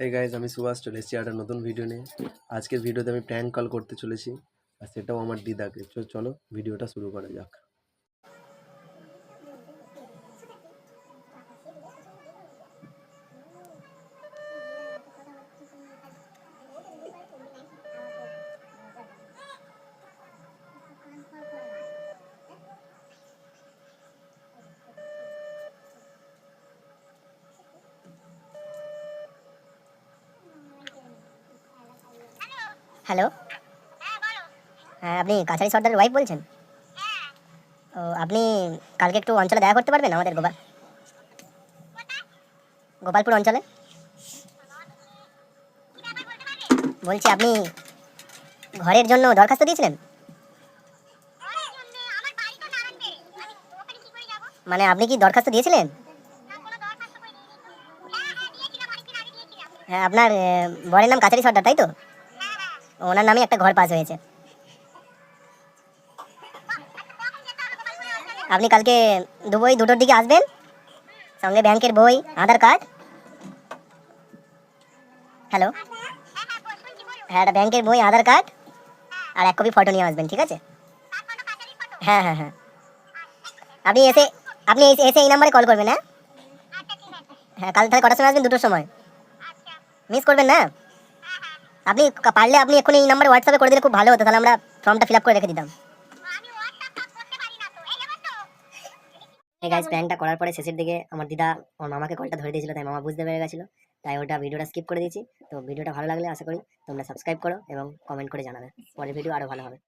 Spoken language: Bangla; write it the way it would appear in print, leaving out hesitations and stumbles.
এই গাইজ আমি সুভাষ চলে এসেছি একটা নতুন ভিডিও নিয়ে। আজকের ভিডিওতে আমি প্র্যাঙ্ক কল করতে চলেছি, আর সেটাও আমার দিদাকে। চলো ভিডিওটা শুরু করা যাক। হ্যালো। হ্যাঁ, আপনি কাছারি সর্দারের ওয়াইফ বলছেন? ও, আপনি কালকে একটু অঞ্চলে দেখা করতে পারবেন আমাদের গোপালপুর অঞ্চলে? বলছি আপনি ঘরের জন্য দরখাস্ত দিয়েছিলেন? মানে আপনি কি দরখাস্ত দিয়েছিলেন? হ্যাঁ, আপনার বরের নাম কাছারি সর্দার, তাই তো? ওনার নামে একটা ঘর পাস হয়েছে। আপনি কালকে দুটোর দিকে আসবেন, সঙ্গে ব্যাংকের বই, আধার কার্ড। হ্যালো। হ্যাঁ, একটা ব্যাংকের বই, আধার কার্ড আর এক কপি ফটো নিয়ে আসবেন, ঠিক আছে? হ্যাঁ হ্যাঁ হ্যাঁ, আপনি এসে এই নাম্বারে কল করবেন। হ্যাঁ হ্যাঁ, কাল তাহলে কটার সময় আসবেন? 2টোর সময়। মিস করবেন না। আপনি পারলে আপনি এক্ষুনি এই নাম্বারে হোয়াটসঅ্যাপে করে দিলে খুব ভালো হতো, তাহলে আমরা ফর্মটা ফিল আপ করে রেখে দিতাম। এই গাইস, প্র্যাঙ্কটা করার পরে শেষের দিকে আমার দিদা ওর মামাকে কলটা ধরে দিয়েছিল, তাই মামা বুঝতে পেরে গেছিল, তাই ওটা ভিডিওটা স্কিপ করে দিয়েছি। তো ভিডিওটা ভালো লাগলে আশা করি তোমরা সাবস্ক্রাইব করো এবং কমেন্ট করে জানাবে, পরের ভিডিও আরো ভালো হবে।